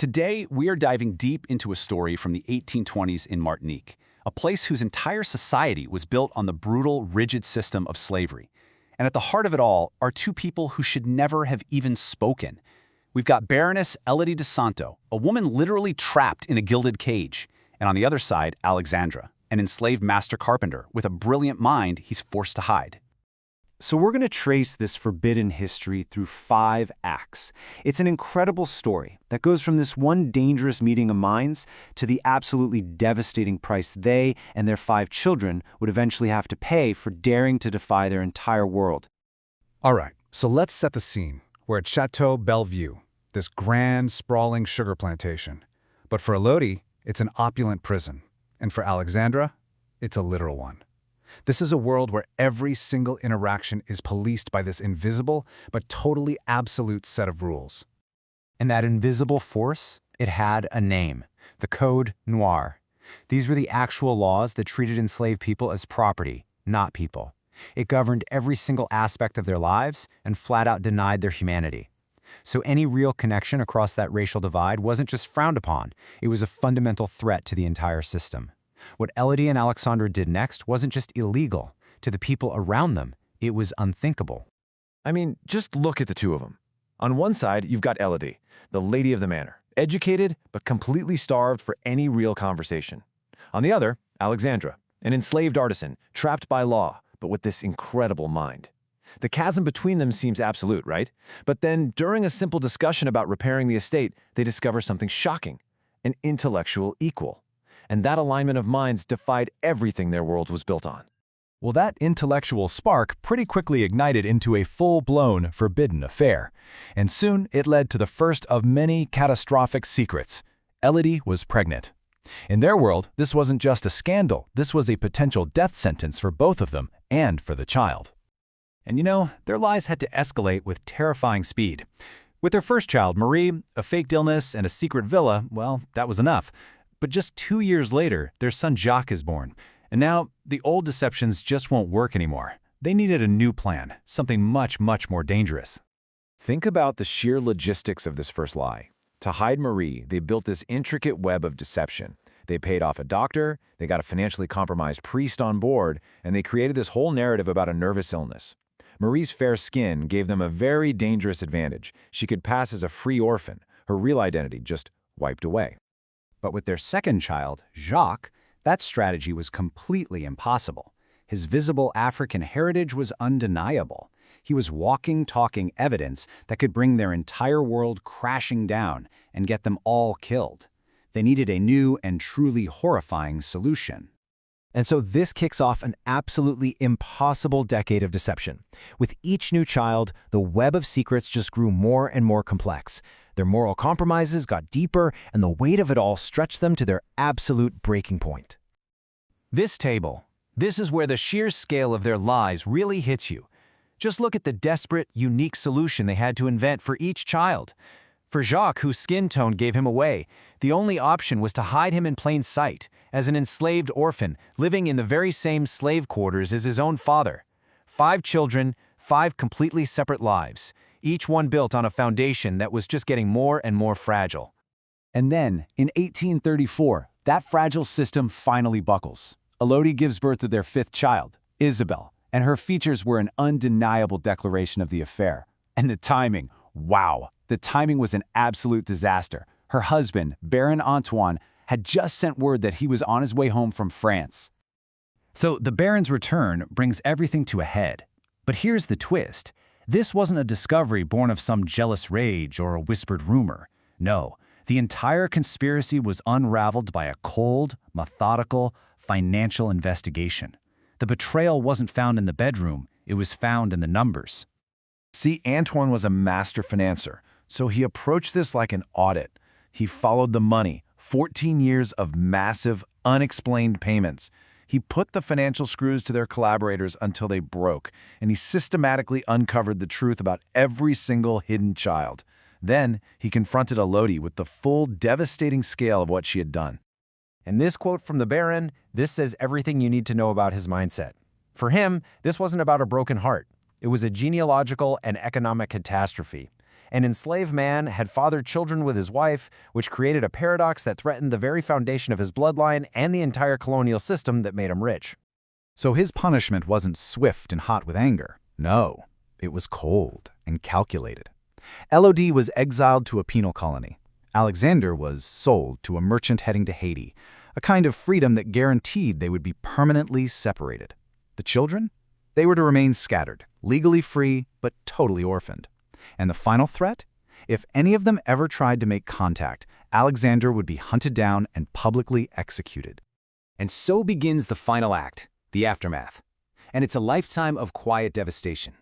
Today, we are diving deep into a story from the 1820s in Martinique, a place whose entire society was built on the brutal, rigid system of slavery. And at the heart of it all are two people who should never have even spoken. We've got Baroness Élodie de Santoba, a woman literally trapped in a gilded cage, and on the other side, Alexandre, an enslaved master carpenter with a brilliant mind he's forced to hide. So we're going to trace this forbidden history through 5 acts. It's an incredible story that goes from this one dangerous meeting of minds to the absolutely devastating price they and their 5 children would eventually have to pay for daring to defy their entire world. All right, so let's set the scene. We're at Chateau Bellevue, this grand, sprawling sugar plantation. But for Élodie, it's an opulent prison. And for Alexandra, it's a literal one. This is a world where every single interaction is policed by this invisible but totally absolute set of rules. And that invisible force, it had a name, the Code Noir. These were the actual laws that treated enslaved people as property, not people. It governed every single aspect of their lives and flat out denied their humanity. So any real connection across that racial divide wasn't just frowned upon, it was a fundamental threat to the entire system. What Élodie and Alexandre did next wasn't just illegal. To the people around them, it was unthinkable. I mean, just look at the two of them. On one side, you've got Élodie, the lady of the manor, educated but completely starved for any real conversation. On the other, Alexandre, an enslaved artisan, trapped by law, but with this incredible mind. The chasm between them seems absolute, right? But then, during a simple discussion about repairing the estate, they discover something shocking, an intellectual equal. And that alignment of minds defied everything their world was built on. Well, that intellectual spark pretty quickly ignited into a full-blown forbidden affair. And soon it led to the first of many catastrophic secrets. Élodie was pregnant. In their world, this wasn't just a scandal, this was a potential death sentence for both of them and for the child. And you know, their lives had to escalate with terrifying speed. With their first child, Marie, a faked illness and a secret villa, well, that was enough. But just 2 years later, their son Jacques is born. And now, the old deceptions just won't work anymore. They needed a new plan, something much, much more dangerous. Think about the sheer logistics of this first lie. To hide Marie, they built this intricate web of deception. They paid off a doctor, they got a financially compromised priest on board, and they created this whole narrative about a nervous illness. Marie's fair skin gave them a very dangerous advantage. She could pass as a free orphan, her real identity just wiped away. But with their second child, Jacques, that strategy was completely impossible. His visible African heritage was undeniable. He was walking, talking evidence that could bring their entire world crashing down and get them all killed. They needed a new and truly horrifying solution. And so this kicks off an absolutely impossible decade of deception. With each new child, the web of secrets just grew more and more complex. Their moral compromises got deeper, and the weight of it all stretched them to their absolute breaking point. This table, this is where the sheer scale of their lies really hits you. Just look at the desperate, unique solution they had to invent for each child. For Jacques, whose skin tone gave him away, the only option was to hide him in plain sight, as an enslaved orphan living in the very same slave quarters as his own father. 5 children, 5 completely separate lives, each one built on a foundation that was just getting more and more fragile. And then, in 1834, that fragile system finally buckles. Élodie gives birth to their 5th child, Isabelle, and her features were an undeniable declaration of the affair. And the timing, wow! The timing was an absolute disaster. Her husband, Baron Antoine, had just sent word that he was on his way home from France. So the Baron's return brings everything to a head. But here's the twist. This wasn't a discovery born of some jealous rage or a whispered rumor. No, the entire conspiracy was unraveled by a cold, methodical, financial investigation. The betrayal wasn't found in the bedroom, it was found in the numbers. See, Antoine was a master financer, so he approached this like an audit. He followed the money, 14 years of massive, unexplained payments. He put the financial screws to their collaborators until they broke, and he systematically uncovered the truth about every single hidden child. Then, he confronted Élodie with the full, devastating scale of what she had done. And this quote from the Baron, this says everything you need to know about his mindset. For him, this wasn't about a broken heart. It was a genealogical and economic catastrophe. An enslaved man had fathered children with his wife, which created a paradox that threatened the very foundation of his bloodline and the entire colonial system that made him rich. So his punishment wasn't swift and hot with anger. No, it was cold and calculated. Élodie was exiled to a penal colony. Alexandre was sold to a merchant heading to Haiti, a kind of freedom that guaranteed they would be permanently separated. The children? They were to remain scattered, legally free, but totally orphaned. And the final threat? If any of them ever tried to make contact, Alexandre would be hunted down and publicly executed. And so begins the final act, the aftermath. And it's a lifetime of quiet devastation.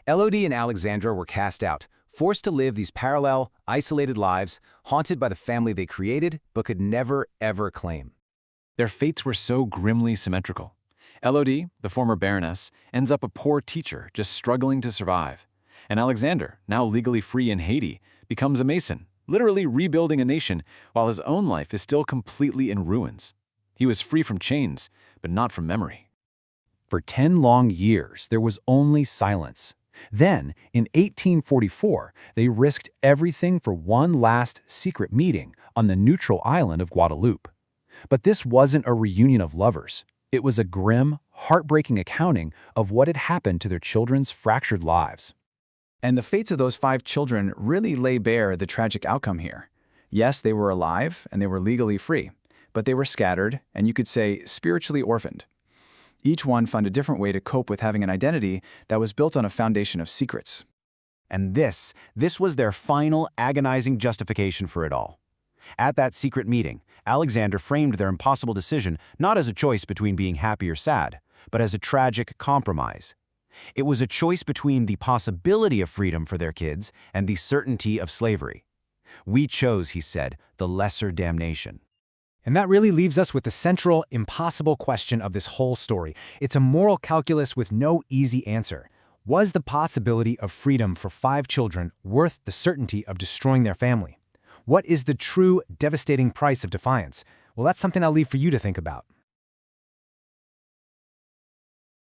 Élodie and Alexandre were cast out, forced to live these parallel, isolated lives, haunted by the family they created but could never, ever claim. Their fates were so grimly symmetrical. Élodie, the former Baroness, ends up a poor teacher just struggling to survive. And Alexandre, now legally free in Haiti, becomes a mason, literally rebuilding a nation, while his own life is still completely in ruins. He was free from chains, but not from memory. For 10 long years, there was only silence. Then, in 1844, they risked everything for one last secret meeting on the neutral island of Guadeloupe. But this wasn't a reunion of lovers. It was a grim, heartbreaking accounting of what had happened to their children's fractured lives. And the fates of those 5 children really lay bare the tragic outcome here. Yes, they were alive and they were legally free, but they were scattered and you could say spiritually orphaned. Each one found a different way to cope with having an identity that was built on a foundation of secrets. And this was their final, agonizing justification for it all. At that secret meeting, Alexandre framed their impossible decision not as a choice between being happy or sad, but as a tragic compromise. It was a choice between the possibility of freedom for their kids and the certainty of slavery. We chose, he said, the lesser damnation. And that really leaves us with the central, impossible question of this whole story. It's a moral calculus with no easy answer. Was the possibility of freedom for 5 children worth the certainty of destroying their family? What is the true, devastating price of defiance? Well, that's something I'll leave for you to think about.